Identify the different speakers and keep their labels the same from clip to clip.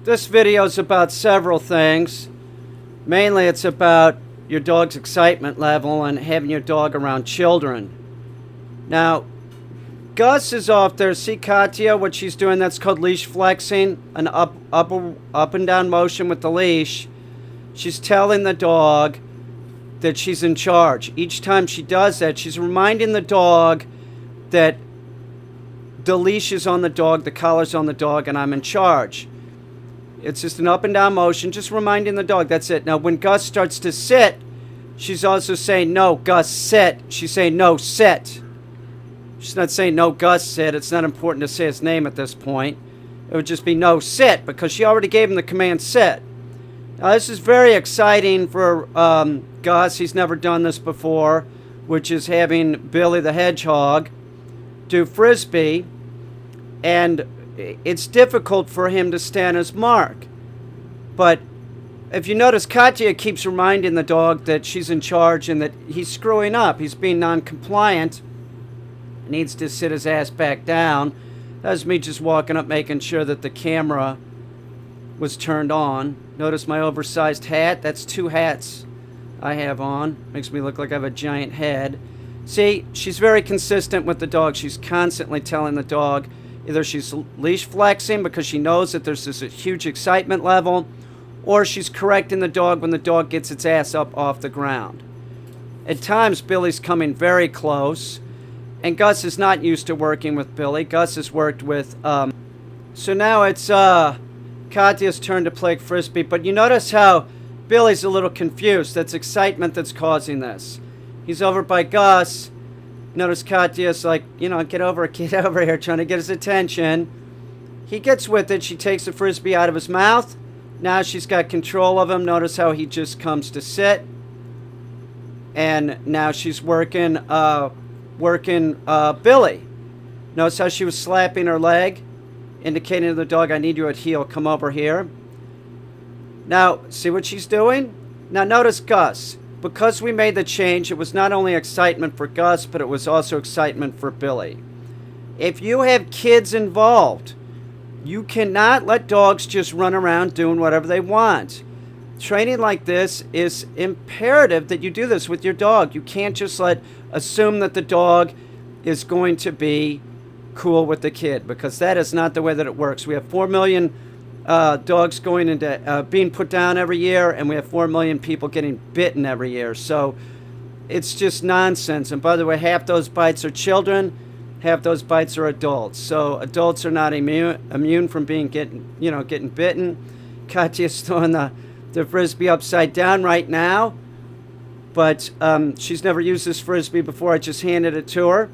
Speaker 1: This video is about several things. Mainly it's about your dog's excitement level and having your dog around children. Now, Gus is off there. See Katya, what she's doing? That's called leash flexing, an up and down motion with the leash. She's telling the dog that she's in charge. Each time she does that, she's reminding the dog that the leash is on the dog, the collar's on the dog, and I'm in charge. It's just an up and down motion, just reminding the dog. That's it. Now, when Gus starts to sit, she's also saying, no, Gus, sit. She's saying, no, sit. She's not saying, no, Gus, sit. It's not important to say his name at this point. It would just be, no, sit, because she already gave him the command, sit. Now, this is very exciting for Gus. He's never done this before, which is having Billy the Hedgehog do Frisbee. And it's difficult for him to stand his mark. But if you notice, Katya keeps reminding the dog that she's in charge and that he's screwing up. He's being non-compliant. Needs to sit his ass back down. That's me just walking up, making sure that the camera was turned on. Notice my oversized hat? That's 2 hats I have on. Makes me look like I have a giant head. See, she's very consistent with the dog. She's constantly telling the dog either she's leash flexing because she knows that there's this huge excitement level, or she's correcting the dog when the dog gets its ass up off the ground. At times, Billy's coming very close, and Gus is not used to working with Billy. Gus has worked with, so now it's Katya's turn to play Frisbee, but you notice how Billy's a little confused. That's excitement that's causing this. He's over by Gus. Notice Katya's like, get over here, trying to get his attention. He gets with it. She takes the Frisbee out of his mouth. Now she's got control of him. Notice how he just comes to sit. And now she's working Billy. Notice how she was slapping her leg, indicating to the dog, I need you at heel. Come over here. Now, see what she's doing? Now notice Gus. Because we made the change, it was not only excitement for Gus, but it was also excitement for Billy. If you have kids involved, you cannot let dogs just run around doing whatever they want. Training like this is imperative that you do this with your dog. You can't just assume that the dog is going to be cool with the kid, because that is not the way that it works. We have 4 million dogs going into being put down every year, and we have 4 million people getting bitten every year. So it's just nonsense. And by the way, half those bites are children, half those bites are adults. So adults are not immune from getting bitten. Katya's throwing the Frisbee upside down right now, but she's never used this Frisbee before. I just handed it to her,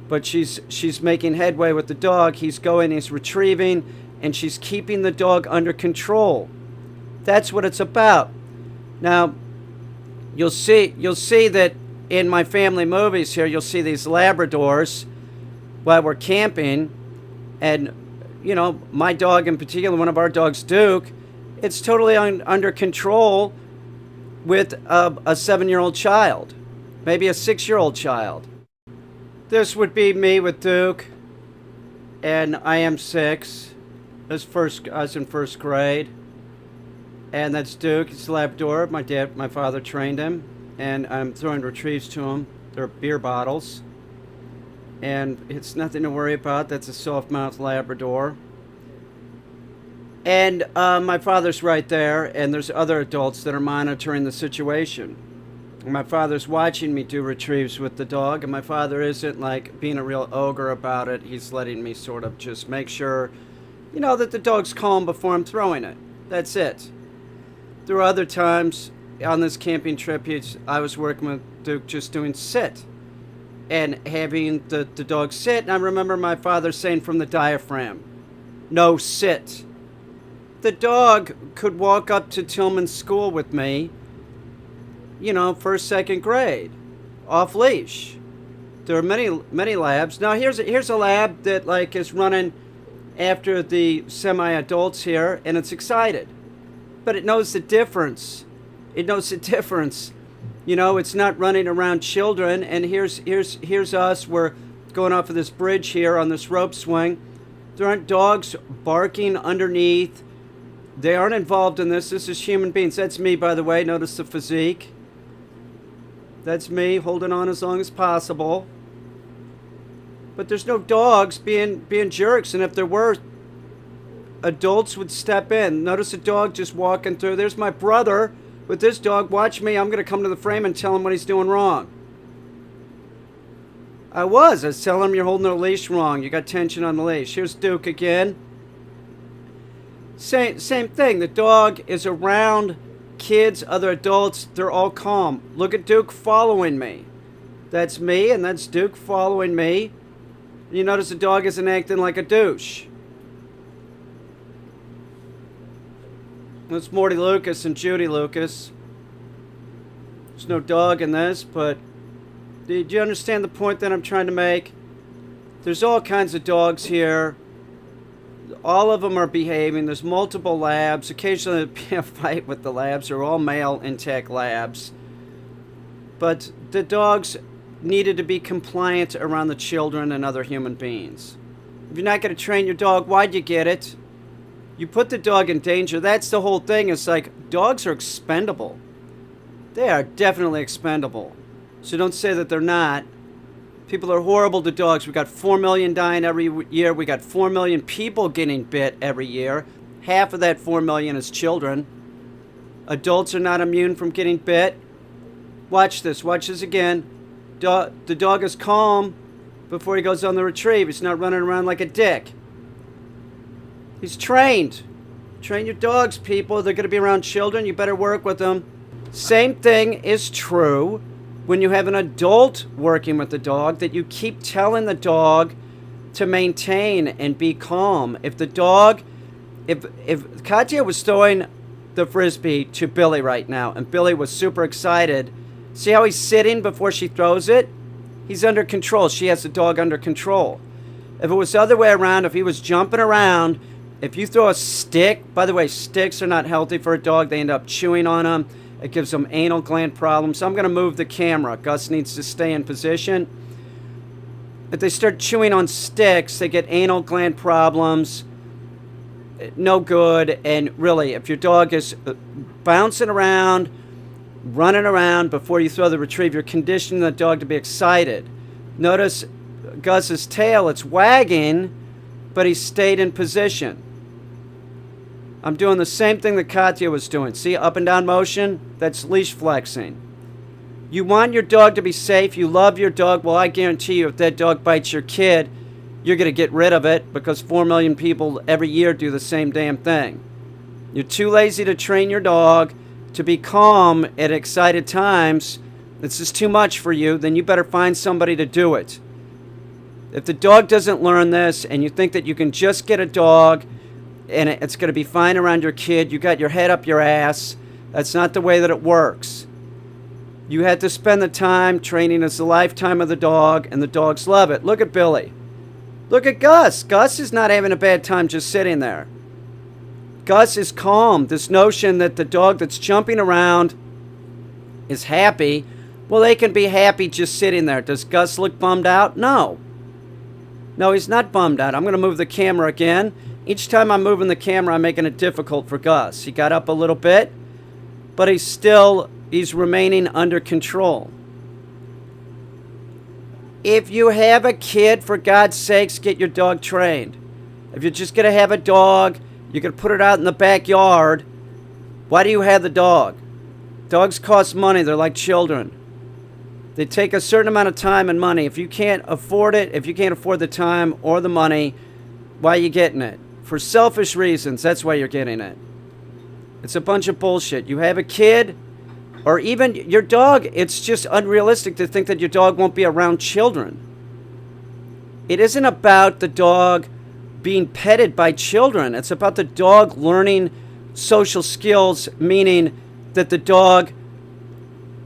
Speaker 1: but she's making headway with the dog. He's going, he's retrieving, and she's keeping the dog under control. That's what it's about. Now, you'll see that in my family movies here, you'll see these Labradors while we're camping, and my dog in particular, one of our dogs, Duke, it's totally under control with a 7-year-old child, maybe a 6-year-old child. This would be me with Duke, and I am 6. I was in first grade, and that's Duke. It's a Labrador. My father trained him, and I'm throwing retrieves to him. They're beer bottles, and it's nothing to worry about. That's a soft-mouthed Labrador. And my father's right there, and there's other adults that are monitoring the situation. My father's watching me do retrieves with the dog, and my father isn't being a real ogre about it. He's letting me sort of just make sure that the dog's calm before I'm throwing it. That's it. There were other times on this camping trip, I was working with Duke just doing sit and having the dog sit. And I remember my father saying from the diaphragm, no, sit. The dog could walk up to Tillman's school with me, first, second grade, off leash. There are many labs. Now here's a lab that is running after the semi-adults here, and it's excited, but it knows the difference. It's not running around children. And here's us. We're going off of this bridge here on this rope swing. There aren't dogs barking underneath They aren't involved in this. This is human beings. That's me, by the way. Notice the physique. That's me holding on as long as possible. But there's no dogs being jerks. And if there were, adults would step in. Notice a dog just walking through. There's my brother with this dog. Watch me. I'm going to come to the frame and tell him what he's doing wrong. I was telling him you're holding the leash wrong. You got tension on the leash. Here's Duke again. Same thing. The dog is around kids, other adults. They're all calm. Look at Duke following me. That's me, and that's Duke following me. You notice the dog isn't acting like a douche. That's Morty Lucas and Judy Lucas. There's no dog in this, but do you understand the point that I'm trying to make? There's all kinds of dogs here. All of them are behaving. There's multiple labs. Occasionally there'll be a fight with the labs. They're all male intact labs. But the dogs needed to be compliant around the children and other human beings. If you're not going to train your dog, why'd you get it? You put the dog in danger. That's the whole thing. It's like dogs are expendable. They are definitely expendable. So don't say that they're not. People are horrible to dogs. We got 4 million dying every year. We got 4 million people getting bit every year. Half of that 4 million is children. Adults are not immune from getting bit. Watch this. Watch this again. The dog is calm before he goes on the retrieve. He's not running around like a dick. He's trained. Train your dogs, people. They're going to be around children. You better work with them. Same thing is true when you have an adult working with the dog, that you keep telling the dog to maintain and be calm. If the dog, if Katya was throwing the frisbee to Billy right now, and Billy was super excited, see how he's sitting before she throws it? He's under control. She has the dog under control. If it was the other way around, if he was jumping around, if you throw a stick, by the way, sticks are not healthy for a dog. They end up chewing on them. It gives them anal gland problems. So I'm going to move the camera. Gus needs to stay in position. If they start chewing on sticks, they get anal gland problems. No good. And really, if your dog is bouncing around, running around before you throw the retrieve, you're conditioning the dog to be excited. Notice Gus's tail, it's wagging, but he stayed in position. I'm doing the same thing that Katya was doing. See, up and down motion? That's leash flexing. You want your dog to be safe. You love your dog. Well, I guarantee you, if that dog bites your kid, you're going to get rid of it, because 4 million people every year do the same damn thing. You're too lazy to train your dog to be calm at excited times. This is too much for you. Then you better find somebody to do it. If the dog doesn't learn this, and you think that you can just get a dog and it's going to be fine around your kid, you got your head up your ass. That's not the way that it works. You had to spend the time training as the lifetime of the dog, and the dogs love it. Look at Billy. Look at Gus. Gus is not having a bad time just sitting there. Gus is calm. This notion that the dog that's jumping around is happy, well, they can be happy just sitting there. Does Gus look bummed out? No. No, he's not bummed out. I'm going to move the camera again. Each time I'm moving the camera, I'm making it difficult for Gus. He got up a little bit, but he's remaining under control. If you have a kid, for God's sakes, get your dog trained. If you're just going to have a dog, you're going to put it out in the backyard, why do you have the dog? Dogs cost money. They're like children. They take a certain amount of time and money. If you can't afford it, if you can't afford the time or the money, why are you getting it? For selfish reasons, that's why you're getting it. It's a bunch of bullshit. You have a kid, or even your dog, it's just unrealistic to think that your dog won't be around children. It isn't about the dog being petted by children. It's about the dog learning social skills, meaning that the dog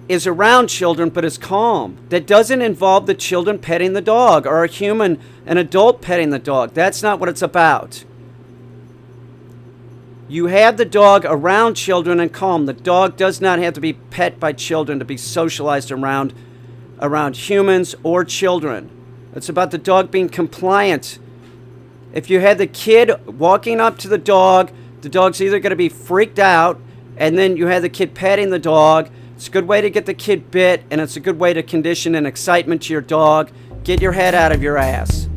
Speaker 1: is around children but is calm. That doesn't involve the children petting the dog, or a human, an adult petting the dog. That's not what it's about. You have the dog around children and calm. The dog does not have to be pet by children to be socialized around humans or children. It's about the dog being compliant. If you had the kid walking up to the dog, The dog's either going to be freaked out, and then you have the kid petting the dog. It's a good way to get the kid bit, and it's a good way to condition an excitement to your dog. Get your head out of your ass.